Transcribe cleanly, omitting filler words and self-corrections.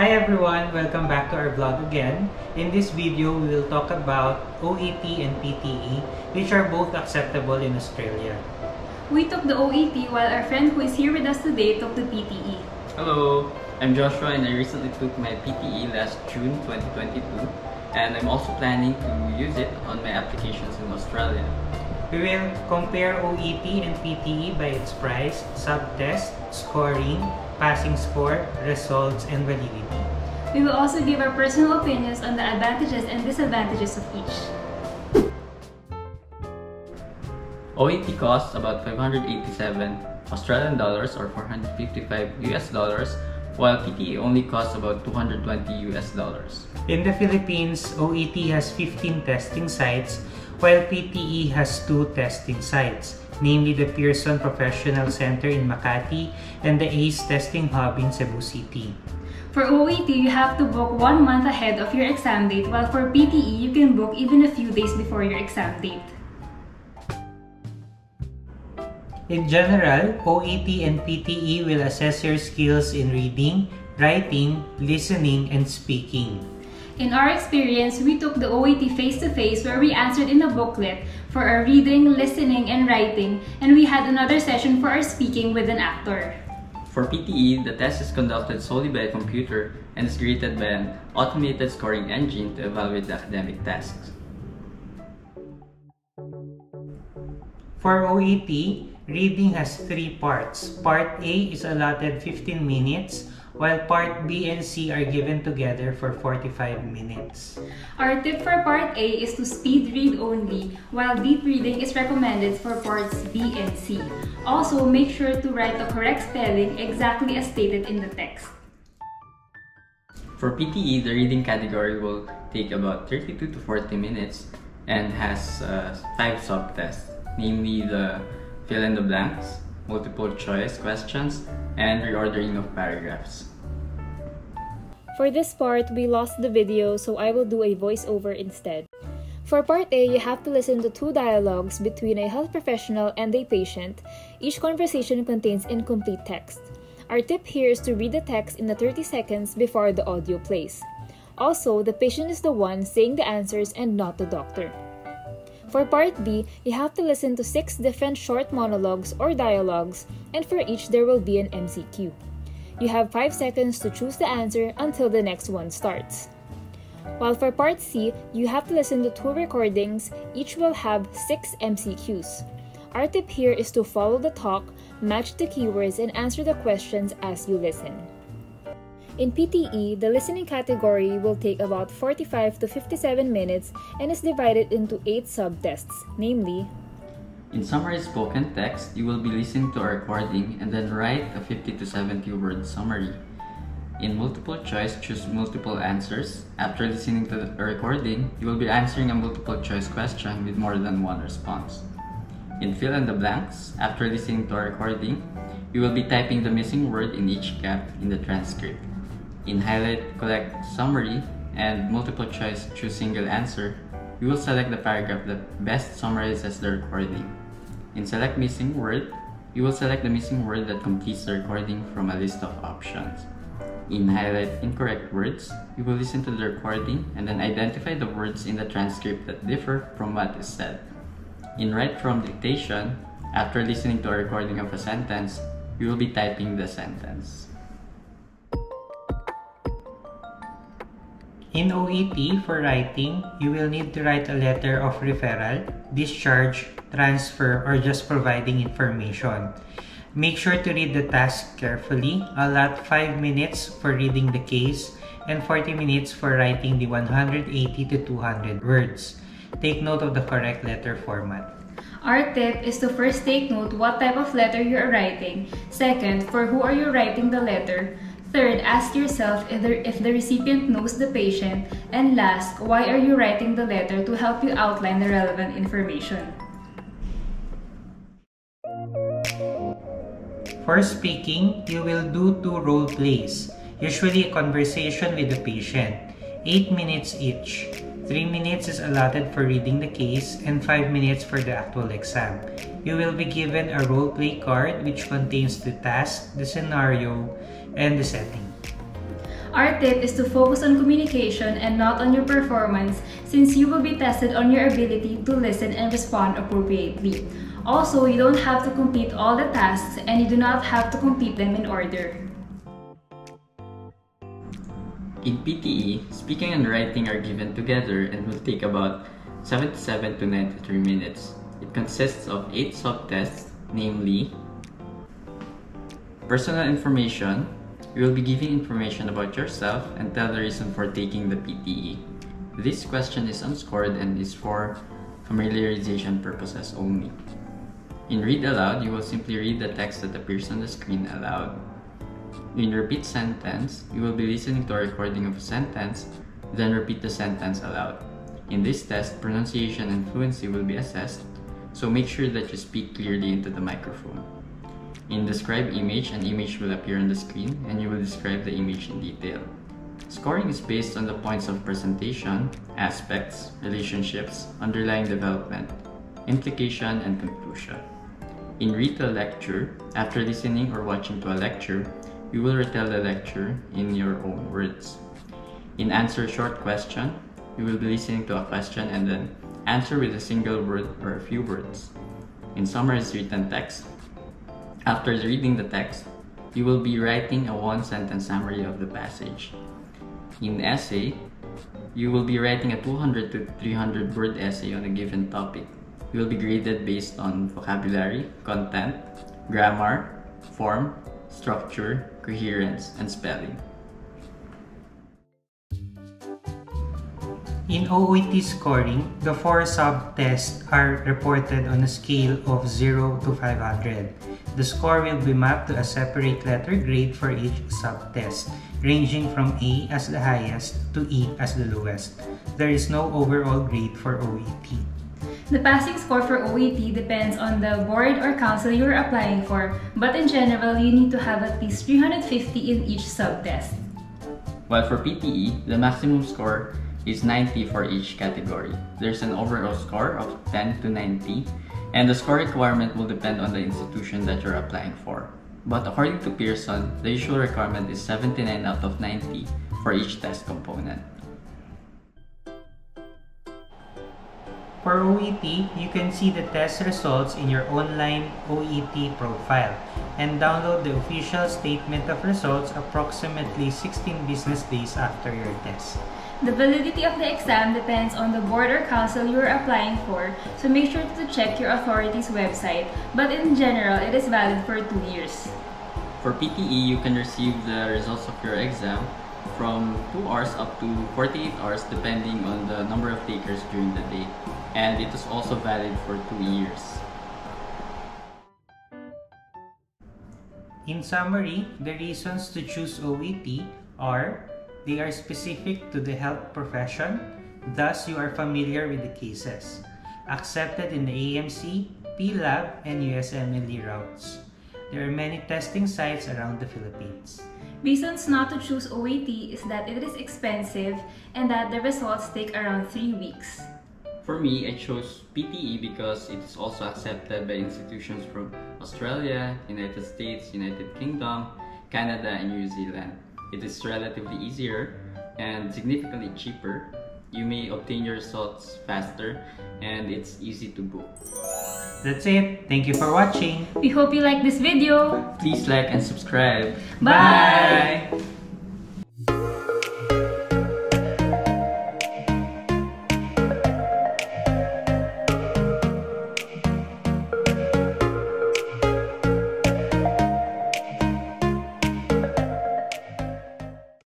Hi everyone! Welcome back to our vlog again. In this video, we will talk about OET and PTE, which are both acceptable in Australia. We took the OET while our friend who is here with us today took the PTE. Hello, I'm Joshua and I recently took my PTE last June 2022 and I'm also planning to use it on my applications in Australia. We will compare OET and PTE by its price, subtest, scoring, passing score, results, and validity. We will also give our personal opinions on the advantages and disadvantages of each. OET costs about 587 Australian dollars or 455 US dollars, while PTE only costs about 220 US dollars. In the Philippines, OET has 15 testing sites, while PTE has 2 testing sites, namely the Pearson Professional Center in Makati and the ACE Testing Hub in Cebu City. For OET, you have to book 1 month ahead of your exam date, while for PTE, you can book even a few days before your exam date. In general, OET and PTE will assess your skills in reading, writing, listening, and speaking. In our experience, we took the OET face-to-face where we answered in a booklet for our reading, listening, and writing, and we had another session for our speaking with an actor. For PTE, the test is conducted solely by a computer and is graded by an automated scoring engine to evaluate the academic tasks. For OET, reading has 3 parts. Part A is allotted 15 minutes, while Part B and C are given together for 45 minutes. Our tip for Part A is to speed read only, while deep reading is recommended for Parts B and C. Also, make sure to write the correct spelling exactly as stated in the text. For PTE, the reading category will take about 32 to 40 minutes and has 5 subtests, namely the fill in the blanks, multiple choice questions, and reordering of paragraphs. For this part, we lost the video, so I will do a voiceover instead. For Part A, you have to listen to 2 dialogues between a health professional and a patient. Each conversation contains incomplete text. Our tip here is to read the text in the 30 seconds before the audio plays. Also, the patient is the one saying the answers and not the doctor. For Part B, you have to listen to 6 different short monologues or dialogues, and for each there will be an MCQ. You have 5 seconds to choose the answer until the next one starts. While for Part C, you have to listen to 2 recordings, each will have 6 MCQs. Our tip here is to follow the talk, match the keywords, and answer the questions as you listen. In PTE, the listening category will take about 45 to 57 minutes and is divided into 8 subtests, namely: in summarized spoken text, you will be listening to a recording and then write a 50 to 70 word summary. In multiple choice, choose multiple answers. After listening to a recording, you will be answering a multiple choice question with more than 1 response. In fill in the blanks, after listening to a recording, you will be typing the missing word in each gap in the transcript. In highlight, collect summary, and multiple choice, choose single answer, you will select the paragraph that best summarizes the recording. In select missing word, you will select the missing word that completes the recording from a list of options. In highlight incorrect words, you will listen to the recording and then identify the words in the transcript that differ from what is said. In write from dictation, after listening to a recording of a sentence, you will be typing the sentence. In OET, for writing, you will need to write a letter of referral, discharge, transfer, or just providing information. Make sure to read the task carefully. Allot 5 minutes for reading the case and 40 minutes for writing the 180 to 200 words. Take note of the correct letter format. Our tip is to first take note what type of letter you are writing. Second, for who are you writing the letter. Third, ask yourself if the recipient knows the patient. And last, why are you writing the letter to help you outline the relevant information. For speaking, you will do 2 role plays, usually a conversation with the patient, 8 minutes each. 3 minutes is allotted for reading the case and 5 minutes for the actual exam. You will be given a role play card which contains the task, the scenario, and the setting. Our tip is to focus on communication and not on your performance, since you will be tested on your ability to listen and respond appropriately. Also, you don't have to complete all the tasks and you do not have to complete them in order. In PTE, speaking and writing are given together and will take about 77 to 93 minutes. It consists of 8 subtests, namely personal information. You will be giving information about yourself and tell the reason for taking the PTE. This question is unscored and is for familiarization purposes only. In read aloud, you will simply read the text that appears on the screen aloud. In repeat sentence, you will be listening to a recording of a sentence, then repeat the sentence aloud. In this test, pronunciation and fluency will be assessed, so make sure that you speak clearly into the microphone. In describe image, an image will appear on the screen and you will describe the image in detail. Scoring is based on the points of presentation, aspects, relationships, underlying development, implication, and conclusion. In read a lecture, after listening or watching to a lecture, you will retell the lecture in your own words. In answer a short question, you will be listening to a question and then answer with a single word or a few words. In summarize written text, after reading the text, you will be writing a one-sentence summary of the passage. In essay, you will be writing a 200 to 300 word essay on a given topic. You will be graded based on vocabulary, content, grammar, form, structure, coherence, and spelling. In OET scoring, the 4 subtests are reported on a scale of 0 to 500. The score will be mapped to a separate letter grade for each subtest, ranging from A as the highest to E as the lowest. There is no overall grade for OET. The passing score for OET depends on the board or council you are applying for, but in general, you need to have at least 350 in each subtest. While for PTE, the maximum score is 90 for each category. There's an overall score of 10 to 90, and the score requirement will depend on the institution that you're applying for. But according to Pearson, the usual requirement is 79 out of 90 for each test component. For OET, you can see the test results in your online OET profile and download the official statement of results approximately 16 business days after your test. The validity of the exam depends on the board or council you are applying for, so make sure to check your authority's website, but in general, it is valid for 2 years. For PTE, you can receive the results of your exam from 2 hours up to 48 hours depending on the number of takers during the day, and it is also valid for 2 years. In summary, the reasons to choose OET are: they are specific to the health profession, thus you are familiar with the cases. Accepted in the AMC, PLab, and USMLE routes. There are many testing sites around the Philippines. Reasons not to choose OET is that it is expensive and that the results take around 3 weeks. For me, I chose PTE because it is also accepted by institutions from Australia, United States, United Kingdom, Canada, and New Zealand. It is relatively easier and significantly cheaper. You may obtain your results faster and it's easy to book. That's it. Thank you for watching. We hope you like this video. Please like and subscribe. Bye!